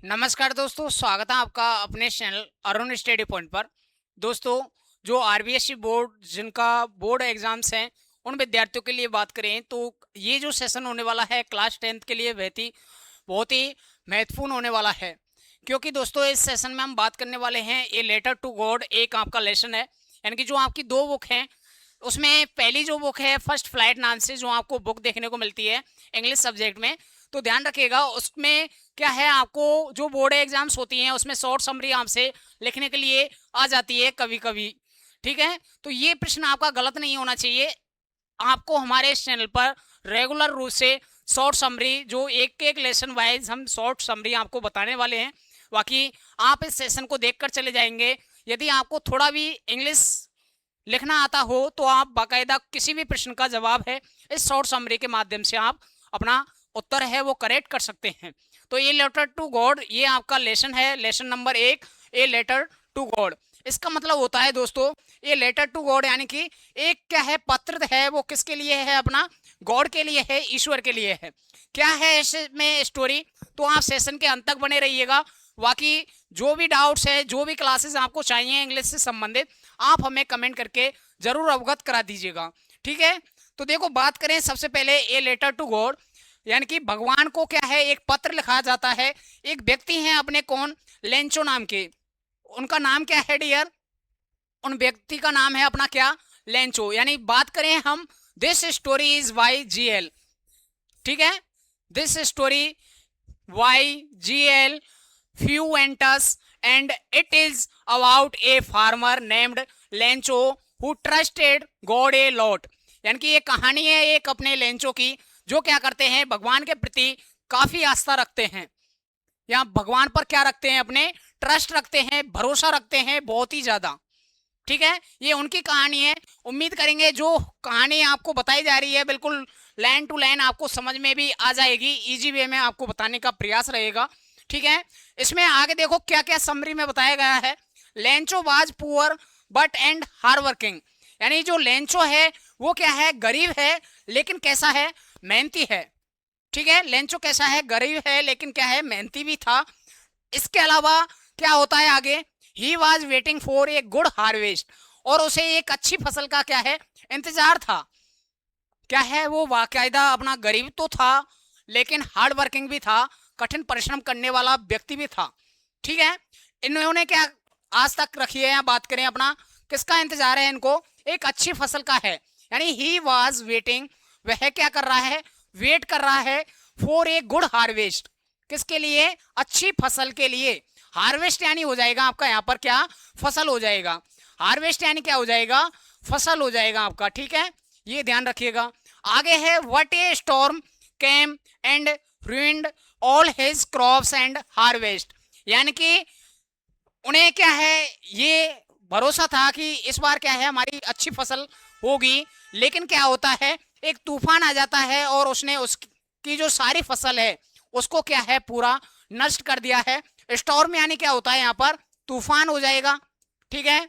नमस्कार दोस्तों, स्वागत है आपका अपने चैनल अरुण स्टडी पॉइंट पर। दोस्तों, जो आरबीएसई बोर्ड जिनका बोर्ड एग्जाम्स हैं उन विद्यार्थियों के लिए बात करें तो ये जो सेशन होने वाला है क्लास 10th के लिए बहुत ही महत्वपूर्ण होने वाला है। क्योंकि दोस्तों इस सेशन में हम बात करने वाले हैं ए लेटर टू गॉड, एक आपका लेसन है। यानी कि जो आपकी दो बुक हैं उसमें पहली जो बुक है फर्स्ट फ्लाइट नाम से जो आपको बुक देखने को मिलती है इंग्लिश सब्जेक्ट में, तो ध्यान रखिएगा उसमें क्या है, आपको जो बोर्ड एग्जाम्स होती हैं उसमें शॉर्ट समरी आपसे लिखने के लिए आ जाती है कभी कभी। ठीक है, तो ये प्रश्न आपका गलत नहीं होना चाहिए। आपको हमारे इस चैनल पर रेगुलर रूप से शॉर्ट समरी, जो एक एक लेसन वाइज हम शॉर्ट समरी आपको बताने वाले हैं। बाकी आप इस सेशन को देखकर चले जाएंगे। यदि आपको थोड़ा भी इंग्लिश लिखना आता हो तो आप बाकायदा किसी भी प्रश्न का जवाब है इस शॉर्ट समरी के माध्यम से आप अपना उत्तर है वो करेक्ट कर सकते हैं। तो ये लेटर टू गॉड ये आपका लेसन है, lesson number 1, a letter to God. इसका मतलब होता है दोस्तों, ये लेटर टू गॉड यानी कि एक क्या है, पत्र है वो किसके लिए है, अपना गॉड के लिए है, ईश्वर के लिए है। क्या है इसमें स्टोरी, तो आप सेशन के अंत तक बने रहिएगा। बाकी जो भी डाउट्स है, जो भी क्लासेस आपको चाहिए इंग्लिश से संबंधित, आप हमें कमेंट करके जरूर अवगत करा दीजिएगा। ठीक है, तो देखो बात करें सबसे पहले ए लेटर टू गॉड, यानी कि भगवान को क्या है एक पत्र लिखा जाता है। एक व्यक्ति हैं अपने कौन, लेंचो नाम के, उनका नाम क्या है डियर, उन व्यक्ति का नाम है अपना क्या, लेंचो। यानी बात करें हम, this story is Y G L. ठीक है, this story Y G L Fuentes and it is about a farmer named Lencho who trusted God a lot. यानी कि ये कहानी है एक अपने लेंचो की जो क्या करते हैं, भगवान के प्रति काफी आस्था रखते हैं। या भगवान पर क्या रखते हैं, अपने ट्रस्ट रखते हैं, भरोसा रखते हैं बहुत ही ज्यादा। ठीक है, ये उनकी कहानी है। उम्मीद करेंगे जो कहानी आपको बताई जा रही है बिल्कुल लाइन टू लाइन आपको समझ में भी आ जाएगी, इजी वे में आपको बताने का प्रयास रहेगा। ठीक है, इसमें आगे देखो क्या क्या समरी में बताया गया है। Lencho was poor but and hard working. यानी जो लेंचो है वो क्या है, गरीब है लेकिन कैसा है, मेहनती है। ठीक है, लेंचो कैसा है, गरीब है लेकिन क्या है, मेहनती भी था। इसके अलावा क्या होता है आगे, he was waiting for a good harvest, और उसे एक अच्छी फसल का क्या है, इंतजार था। क्या है, वो बाकायदा अपना गरीब तो था लेकिन हार्ड वर्किंग भी था, कठिन परिश्रम करने वाला व्यक्ति भी था। ठीक है, इन्होंने क्या आज तक रखी है, या बात करें अपना किसका इंतजार है इनको, एक अच्छी फसल का है। यानी ही वॉज वेटिंग, वह क्या कर रहा है, वेट कर रहा है फॉर ए गुड हार्वेस्ट, किसके लिए, अच्छी फसल के लिए। हार्वेस्ट यानी हो जाएगा आपका यहाँ पर क्या, फसल हो जाएगा। हार्वेस्ट यानी क्या हो जाएगा, फसल हो जाएगा आपका। ठीक है, ये ध्यान रखिएगा। आगे है what A storm came and ruined all his crops and harvest. यानी कि उन्हें क्या है, ये भरोसा था कि इस बार क्या है हमारी अच्छी फसल होगी, लेकिन क्या होता है, एक तूफान आ जाता है और उसने उसकी जो सारी फसल है उसको क्या है पूरा नष्ट कर दिया है। स्टॉर्म यानी क्या होता है यहाँ पर, तूफान हो जाएगा। ठीक है,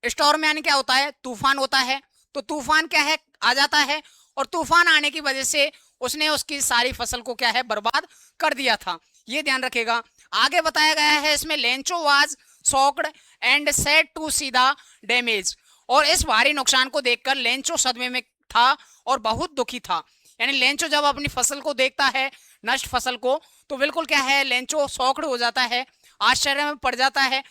स्टॉर्म यानी क्या होता है, तूफान होता है। तो तूफान क्या है, आ जाता है, और तूफान आने की वजह से उसने उसकी सारी फसल को क्या है, बर्बाद कर दिया था। ये ध्यान रखेगा। आगे बताया गया है इसमें, Lencho was shocked and said to see the damage, और इस भारी नुकसान को देखकर लेंचो सदमे में था और बहुत दुखी था। यानी लेंचो जब अपनी फसल को देखता है, नष्ट फसल को, तो बिल्कुल क्या है, लेंचो शॉक्ड हो जाता है, आश्चर्य में पड़ जाता है।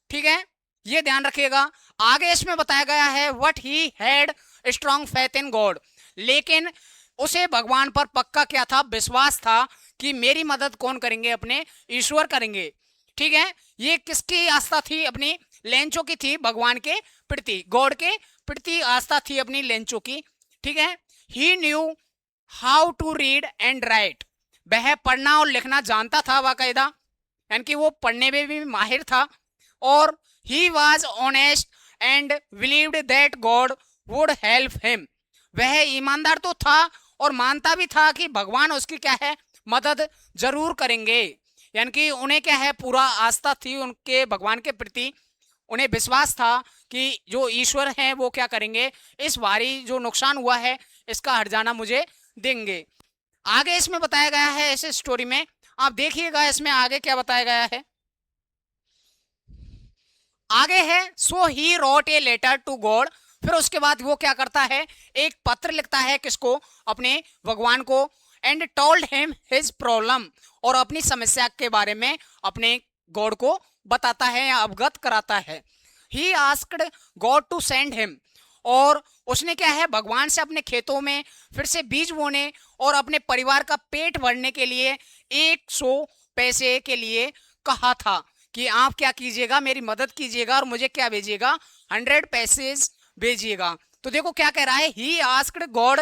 ठीक है, ये ध्यान रखिएगा। आगे इसमें बताया गया है what he had strong faith in God, लेकिन उसे भगवान पर पक्का क्या था, विश्वास था कि मेरी मदद कौन करेंगे, अपने ईश्वर करेंगे। ठीक है, ये किसकी आस्था थी, अपनी लेंचो की थी, भगवान के प्रति, गॉड के प्रति आस्था थी अपनी लेंचो की। ठीक है, he knew how to read and write, वह पढ़ना और लिखना जानता था बाकायदा, यानी कि वो पढ़ने में भी माहिर था। और he was honest and believed that God would help him, वह ईमानदार तो था और मानता भी था कि भगवान उसकी क्या है, मदद जरूर करेंगे। यानी कि उन्हें क्या है, पूरा आस्था थी उनके भगवान के प्रति, उन्हें विश्वास था कि जो ईश्वर हैं वो क्या करेंगे, इस भारी जो नुकसान हुआ है इसका हर्जाना मुझे देंगे। आगे इसमें बताया गया है इस स्टोरी में, आप देखिएगा इसमें आगे क्या बताया गया है। आगे है so he wrote a letter to God. फिर उसके बाद वो क्या करता है, एक पत्र लिखता है किसको, अपने भगवान को। And told him his problem, और अपनी समस्या के बारे में अपने गॉड को बताता है या अवगत कराता है। He asked God to send him, और उसने क्या है, भगवान से अपने खेतों में फिर से बीज बोने और अपने परिवार का पेट भरने के लिए 100 पैसे के लिए कहा था कि आप क्या कीजिएगा, मेरी मदद कीजिएगा और मुझे क्या भेजिएगा, 100 पैसे भेजिएगा। तो देखो क्या कह रहा है, ही आस्क्ड गॉड,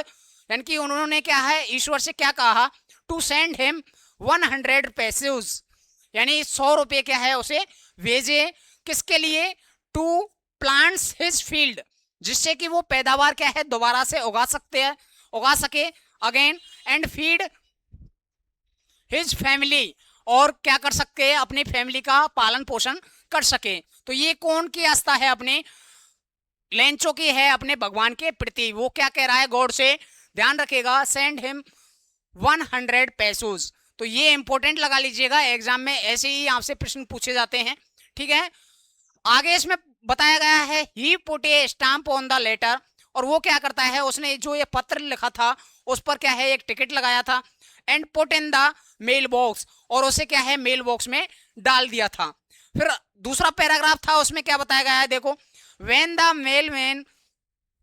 यानी कि उन्होंने क्या है, ईश्वर से क्या कहा, टू सेंड हिम 100 पैसे, यानी 100 रुपये क्या है उसे भेजे। किसके लिए, टू प्लांट्स हिज फील्ड, जिससे कि वो पैदावार क्या है दोबारा से उगा सके again. And feed his family, और क्या कर सकते हैं, अपनी फैमिली का पालन पोषण कर सके। तो ये कौन की आस्था है, अपने लेंचो की है अपने भगवान के प्रति। वो क्या कह रहा है गॉड से, ध्यान रखिएगा, सेंड हिम 100 पैसोज। तो ये इंपॉर्टेंट लगा लीजिएगा, एग्जाम में ऐसे ही आपसे प्रश्न पूछे जाते हैं, ठीक है। आगे इसमें बताया गया है he put a stamp on the letter, और वो क्या करता है, उसने जो ये पत्र लिखा था उस पर क्या है एक टिकट लगाया था। And put in the mail box, और उसे क्या है मेल बॉक्स में डाल दिया था। फिर दूसरा पैराग्राफ था, उसमें क्या बताया गया है देखो, when the Mailman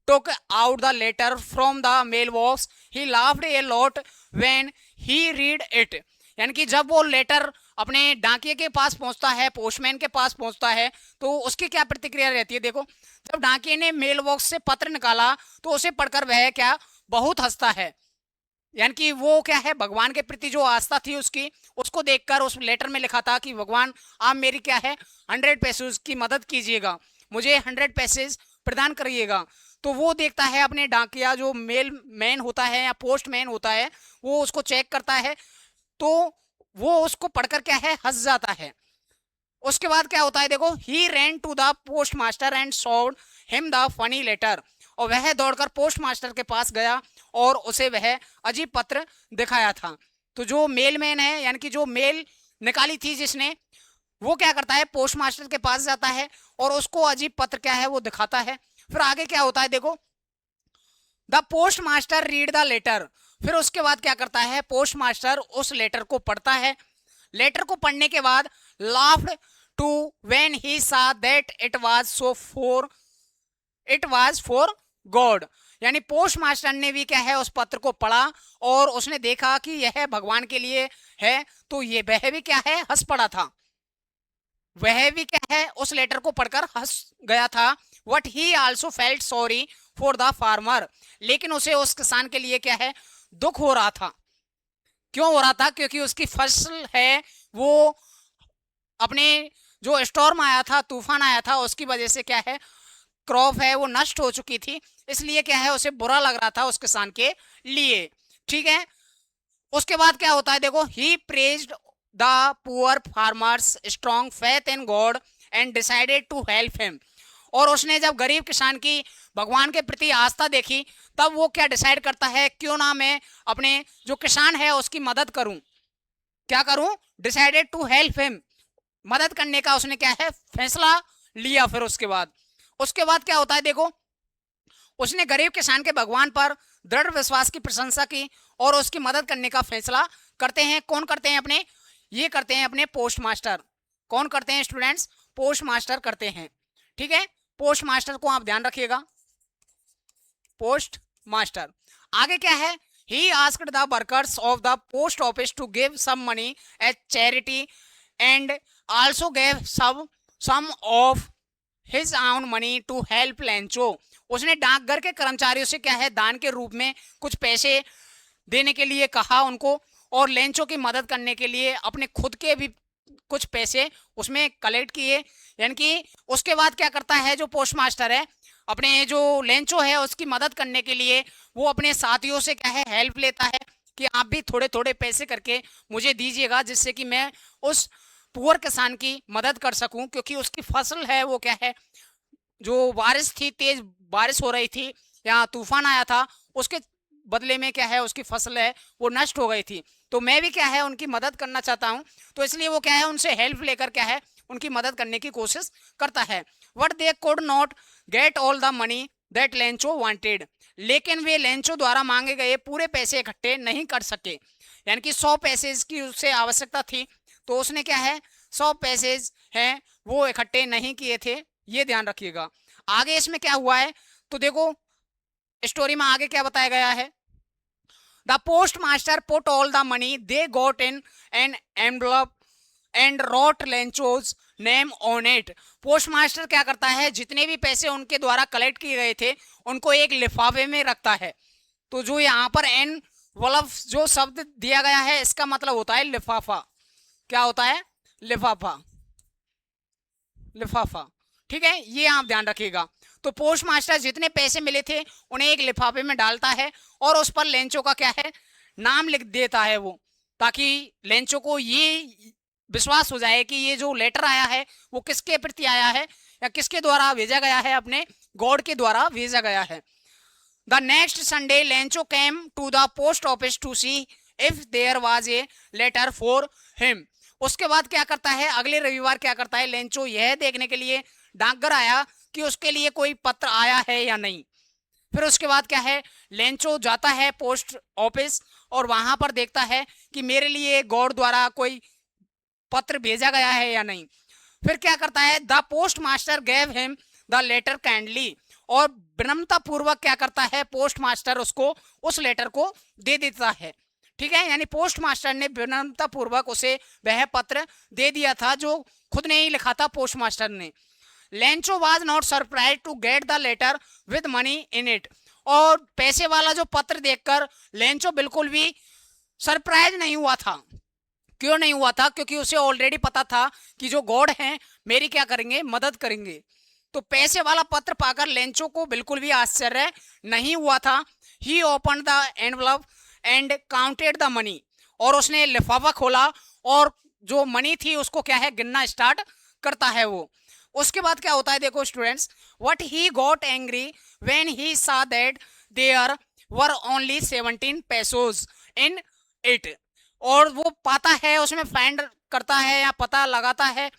took out the letter from the mailbox he laughed a lot when he read it। यानी कि जब वो लेटर अपने डाकिये के पास पहुंचता है, पोस्टमैन के पास पहुंचता है, तो उसकी क्या प्रतिक्रिया रहती है देखो। जब डाकिये ने मेल बॉक्स से पत्र निकाला तो उसे पढ़कर वह क्या बहुत हंसता है, यानी कि वो क्या है भगवान के प्रति जो आस्था थी उसकी, उसको देखकर उस लेटर में लिखा था कि भगवान आप मेरी क्या है 100 पैसे की मदद कीजिएगा, मुझे 100 पैसे प्रदान करिएगा। तो वो देखता है अपने डाकिया जो मेल मैन होता है या पोस्ट मैन होता है, वो उसको चेक करता है, तो वो उसको पढ़कर क्या है हंस जाता है। उसके बाद क्या होता है देखो, he ran to the post master and showed him the funny letter, और वह दौड़कर पोस्ट मास्टर के पास गया और उसे वह अजीब पत्र दिखाया था। तो जो मेल मैन है, यानी कि जो मेल निकाली थी जिसने, वो क्या करता है पोस्ट मास्टर के पास जाता है और उसको अजीब पत्र क्या है वो दिखाता है। फिर आगे क्या होता है देखो, the post master read the letter. फिर उसके बाद क्या करता है, पोस्ट मास्टर उस लेटर को पढ़ता है। लेटर को पढ़ने के बाद laughed to when he saw that it was for God, यानी पोस्ट मास्टर ने भी क्या है उस पत्र को पढ़ा और उसने देखा कि यह भगवान के लिए है, तो ये वह भी क्या है हंस पड़ा था, वह भी क्या है उस लेटर को पढ़कर हंस गया था। What he also felt sorry for the farmer, लेकिन उसे उस किसान के लिए क्या है दुख हो रहा था। क्यों हो रहा था, क्योंकि उसकी फसल है वो अपने जो स्टॉर्म आया था, तूफान आया था, उसकी वजह से क्या है क्रॉप है वो नष्ट हो चुकी थी, इसलिए क्या है उसे बुरा लग रहा था उस किसान के लिए, ठीक है। उसके बाद क्या होता है देखो, he praised the poor farmer's strong faith in God and decided to help him, और उसने जब गरीब किसान की भगवान के प्रति आस्था देखी तब वो क्या डिसाइड करता है, क्यों ना मैं अपने जो किसान है उसकी मदद करूं, क्या करूं, डिसाइडेड टू हेल्प हिम, मदद करने का उसने क्या है फैसला लिया। फिर उसके बाद क्या होता है देखो, उसने गरीब किसान के भगवान पर दृढ़ विश्वास की प्रशंसा की और उसकी मदद करने का फैसला करते हैं। कौन करते हैं, अपने ये करते हैं अपने पोस्ट मास्टर। कौन करते हैं स्टूडेंट्स, पोस्ट मास्टर करते हैं, ठीक है। पोस्ट मास्टर को आप ध्यान रखिएगा, पोस्ट मास्टर। आगे क्या है, he asked the workers of the post office to give some money as charity and also gave some of his own money to help Lencho. उसने डाकघर के कर्मचारियों से क्या है दान के रूप में कुछ पैसे देने के लिए कहा उनको, और लेंचो की मदद करने के लिए अपने खुद के भी कुछ पैसे उसमें कलेक्ट किए। यानी कि उसके बाद क्या करता है जो पोस्ट मास्टर है, अपने जो लेंचो है उसकी मदद करने के लिए वो अपने साथियों से क्या है हेल्प लेता है कि आप भी थोड़े थोड़े पैसे करके मुझे दीजिएगा, जिससे कि मैं उस पुअर किसान की मदद कर सकूं, क्योंकि उसकी फसल है वो क्या है, जो बारिश थी, तेज बारिश हो रही थी या तूफान आया था, उसके बदले में क्या है उसकी फसल है वो नष्ट हो गई थी, तो मैं भी क्या है उनकी मदद करना चाहता हूँ, तो इसलिए वो क्या है उनसे हेल्प लेकर क्या है उनकी मदद करने की कोशिश करता है। But they could not get all the money that Lencho wanted, लेकिन वे लेंचो द्वारा मांगे गए पूरे पैसे इकट्ठे नहीं कर सके, यानी कि 100 पैसे की उससे आवश्यकता थी, तो उसने क्या है 100 पैसे हैं वो इकट्ठे नहीं किए थे, ये ध्यान रखिएगा। आगे इसमें क्या हुआ है तो देखो स्टोरी में आगे क्या बताया गया है। The post master put all the money they got in an envelope and wrote Lencho's name on it. Post master क्या करता है जितने भी पैसे उनके द्वारा कलेक्ट किए गए थे उनको एक लिफाफे में रखता है। तो जो यहाँ पर एनवलप जो शब्द दिया गया है इसका मतलब होता है लिफाफा। क्या होता है? लिफाफा, लिफाफा। ठीक है, ये आप ध्यान रखिएगा। तो पोस्ट मास्टर जितने पैसे मिले थे उन्हें एक लिफाफे में डालता है और उस पर लेंचो का क्या है नाम लिख देता है वो, ताकि लेंचो को ये विश्वास हो जाए कि ये जो लेटर आया है वो किसके प्रति आया है या किसके द्वारा भेजा गया है, अपने गॉड के द्वारा भेजा गया है। The next Sunday Lencho came to the post office to see if there was a letter for him. उसके बाद क्या करता है अगले रविवार क्या करता है लेंचो यह देखने के लिए डाकघर आया कि उसके लिए कोई पत्र आया है या नहीं। फिर उसके बाद क्या है लेंचो जाता है पोस्ट ऑफिस और वहां पर देखता है कि मेरे लिए गॉड द्वारा कोई पत्र भेजा गया है या नहीं। फिर क्या करता है the post master gave him the letter kindly, और विनम्रता पूर्वक क्या करता है पोस्ट मास्टर उसको उस लेटर को दे देता है। ठीक है, यानी पोस्ट मास्टर ने विनम्रता पूर्वक उसे वह पत्र दे दिया था जो खुद ने ही लिखा था पोस्ट मास्टर ने। Lencho was not surprise to get the letter with money in it, और पैसे वाला जो पत्र देखकर लेंचो बिल्कुल भी सरप्राइज नहीं हुआ था। क्यों नहीं हुआ था? क्योंकि उसे ऑलरेडी पता था कि जो गॉड हैं मेरी क्या करेंगे मदद करेंगे। तो पैसे वाला पत्र पाकर लेंचो को बिल्कुल भी आश्चर्य नहीं हुआ था। He open the envelope and counted the money, और उसने लिफाफा खोला और जो मनी थी उसको क्या है गिनना स्टार्ट करता है वो। उसके बाद क्या होता है देखो students, what he got angry when he saw that there were only 17 pesos in it, और वो पाता है उसमें फाइंड करता है या पता लगाता है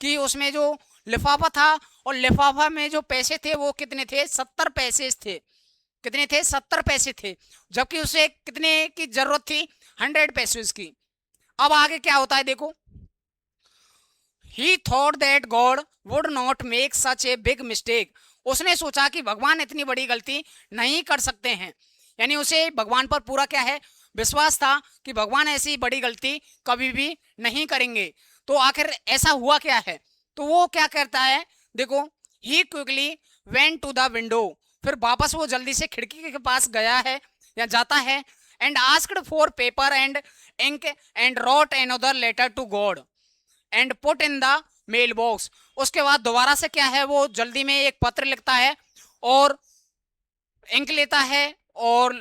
कि उसमें जो लिफाफा था और लिफाफा में जो पैसे थे वो कितने थे 70 पैसे थे। कितने थे? 70 पैसे थे, जबकि उसे कितने की जरूरत थी 100 पैसे की। अब आगे क्या होता है देखो, ही thought that God would not make such a big mistake, उसने सोचा कि भगवान इतनी बड़ी गलती नहीं कर सकते हैं, यानी उसे भगवान पर पूरा क्या है विश्वास था कि भगवान ऐसी बड़ी गलती कभी भी नहीं करेंगे। तो आखिर ऐसा हुआ क्या है, तो वो क्या करता है देखो, he quickly went to the window, फिर वापस वो जल्दी से खिड़की के पास गया है या जाता है, and asked for paper and ink and wrote another letter to God and put in the mail box. उसके बाद दोबारा से क्या है वो जल्दी में एक पत्र लिखता है और इंक लेता है और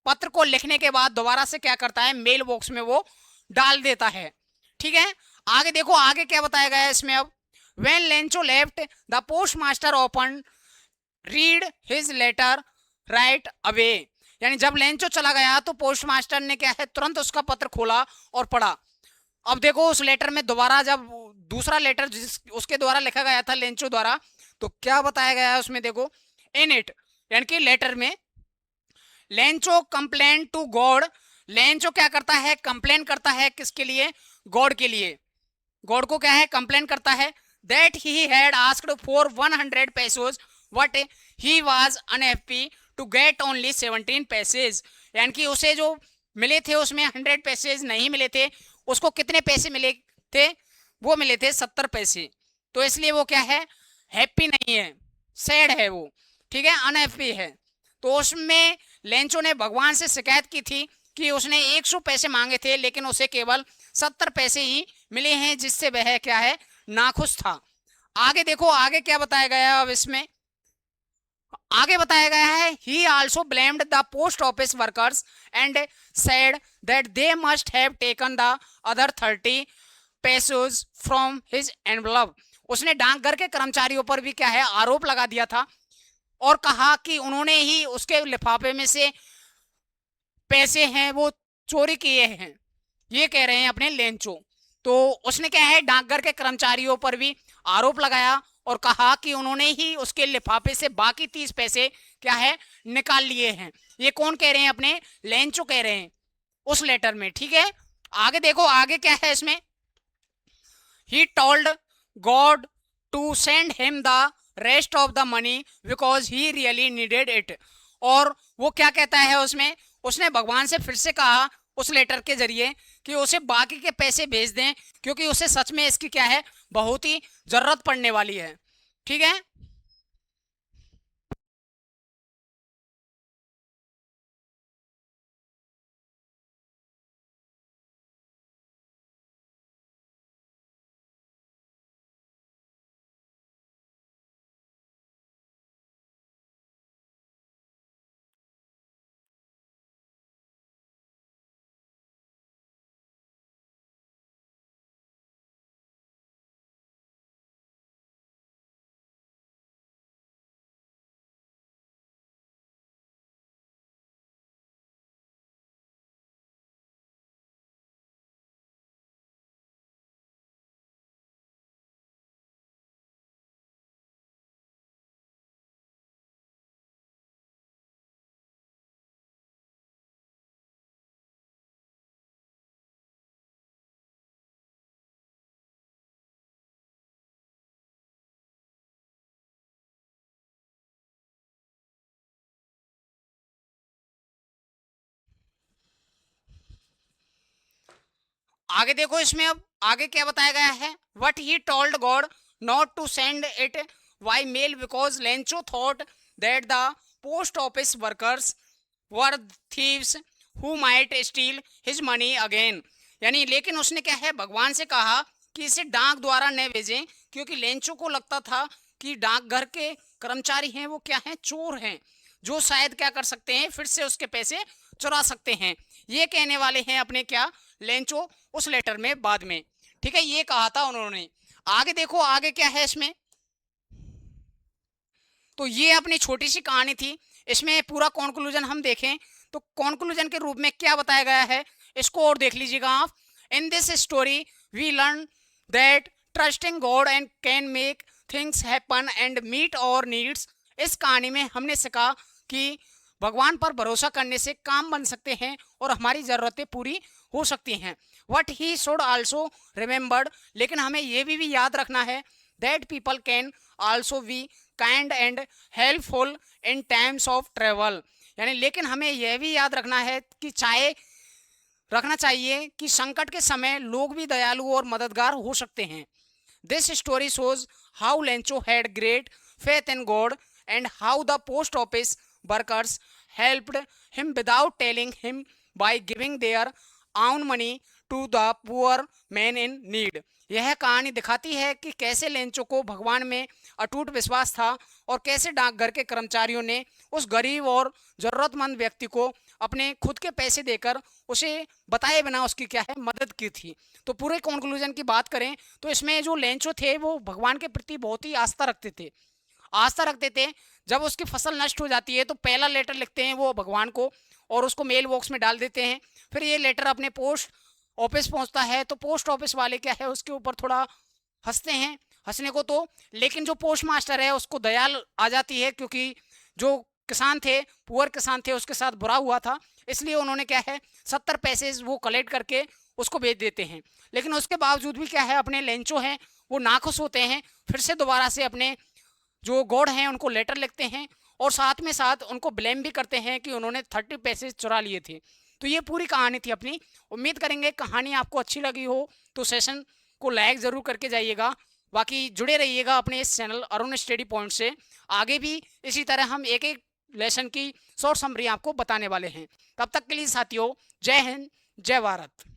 पत्र को लिखने के बाद दोबारा से क्या करता है मेल बॉक्स में वो डाल देता है। ठीक है, आगे देखो आगे क्या बताया गया है इसमें। अब when Lencho left the post master open read his letter right away, यानी जब लेंचो चला गया तो पोस्ट मास्टर ने क्या है तुरंत उसका पत्र खोला और पढ़ा। अब देखो उस लेटर में दोबारा जब दूसरा लेटर जिस उसके द्वारा लिखा गया था लेंचो द्वारा, तो क्या बताया गया है उसमें देखो, इन इट यानी कि लेटर में Lencho complain to God, Lencho क्या करता है कंप्लेन करता है किसके लिए? गॉड के लिए। गॉड को क्या है कंप्लेन करता है that he had asked for 100 pesos but he was unhappy to get only 17 pesos, यानी कि उसे जो मिले थे उसमें 100 पैसेज नहीं मिले थे, उसको कितने पैसे मिले थे? वो मिले थे 70 पैसे। तो इसलिए वो क्या है हैप्पी नहीं है, सैड है वो। ठीक है, अनहैप्पी है। तो उसमें लेंचो ने भगवान से शिकायत की थी कि उसने 100 पैसे मांगे थे लेकिन उसे केवल 70 पैसे ही मिले हैं, जिससे वह क्या है नाखुश था। आगे देखो आगे क्या बताया गया है। अब इसमें आगे बताया गया है he also blamed the post office workers and said that they must have taken the other 30 pesos from his envelope, उसने डाकघर के कर्मचारियों पर भी क्या है आरोप लगा दिया था और कहा कि उन्होंने ही उसके लिफाफे में से पैसे हैं वो चोरी किए हैं, ये कह रहे हैं अपने लेंचो। तो उसने क्या है डाकघर के कर्मचारियों पर भी आरोप लगाया और कहा कि उन्होंने ही उसके लिफाफे से बाकी 30 पैसे क्या है निकाल लिए हैं। ये कौन कह रहे हैं, अपने लेंचो कह रहे हैं उस लेटर में, ठीक है। आगे देखो आगे क्या है इसमें, he told God to send him the rest of the money because he really needed it। और वो क्या कहता है उसमें, उसने भगवान से फिर से कहा उस लेटर के जरिए कि उसे बाकी के पैसे भेज दें क्योंकि उसे सच में इसकी क्या है बहुत ही जरूरत पड़ने वाली है, ठीक है। आगे देखो इसमें अब आगे क्या बताया गया है, what he told God not to send it by mail because Lencho thought that the post office workers were thieves who might steal his money again. यानी लेकिन उसने क्या है भगवान से कहा कि इसे डाक द्वारा न भेजें क्योंकि लेंचो को लगता था कि डाकघर के कर्मचारी हैं वो क्या हैं चोर हैं जो शायद क्या कर सकते हैं फिर से उसके पैसे चुरा सकते हैं। ये कहने वाले हैं अपने क्या लेंचो उस लेटर में बाद में, ठीक है, ये कहा था उन्होंने। आगे देखो आगे क्या है इसमें, तो ये अपनी छोटी सी कहानी थी। इसमें पूरा कॉन्क्लूजन हम देखें तो कॉन्क्लूजन के रूप में क्या बताया गया है इसको और देख लीजिएगा आप। In this story we learn that trusting God and can make things happen and meet our needs. इस कहानी में हमने सीखा कि भगवान पर भरोसा करने से काम बन सकते हैं और हमारी ज़रूरतें पूरी हो सकती हैं। What he should also remembered, लेकिन हमें यह भी याद रखना है that people can also be kind and helpful in times of travel. यानी लेकिन हमें यह भी याद रखना है कि चाहे रखना चाहिए कि संकट के समय लोग भी दयालु और मददगार हो सकते हैं। This story shows how Lencho had great faith in God and how the post office workers helped him without telling him by giving their own money to the poor man in need। यह कहानी दिखाती है कि कैसे Lencho को भगवान में अटूट विश्वास था और कैसे डाकघर के कर्मचारियों ने उस गरीब और ज़रूरतमंद व्यक्ति को अपने खुद के पैसे देकर उसे बताए बिना उसकी क्या है मदद की थी। तो पूरे कंक्लूजन की बात करें तो इसमें जो लेंचो थे वो भगवान के प्रति बहुत ही आस्था रखते थे। जब उसकी फसल नष्ट हो जाती है तो पहला लेटर लिखते हैं वो भगवान को और उसको मेल बॉक्स में डाल देते हैं। फिर ये लेटर अपने पोस्ट ऑफिस पहुंचता है तो पोस्ट ऑफिस वाले क्या है उसके ऊपर थोड़ा हंसते हैं, हंसने को तो, लेकिन जो पोस्ट मास्टर है उसको दयाल आ जाती है क्योंकि जो किसान थे पुअर किसान थे उसके साथ बुरा हुआ था, इसलिए उन्होंने क्या है 70 पैसे वो कलेक्ट करके उसको भेज देते हैं। लेकिन उसके बावजूद भी क्या है अपने लेंचो हैं वो नाखुश होते हैं, फिर से दोबारा से अपने जो गॉड हैं उनको लेटर लिखते हैं और साथ में साथ उनको ब्लेम भी करते हैं कि उन्होंने 30 पैसे चुरा लिए थे। तो ये पूरी कहानी थी अपनी। उम्मीद करेंगे कहानी आपको अच्छी लगी हो तो सेशन को लाइक ज़रूर करके जाइएगा। बाकी जुड़े रहिएगा अपने इस चैनल अरुण स्टडी पॉइंट से। आगे भी इसी तरह हम एक एक लेसन की शॉर्ट समरी आपको बताने वाले हैं। तब तक के लिए साथियों जय हिंद जय भारत।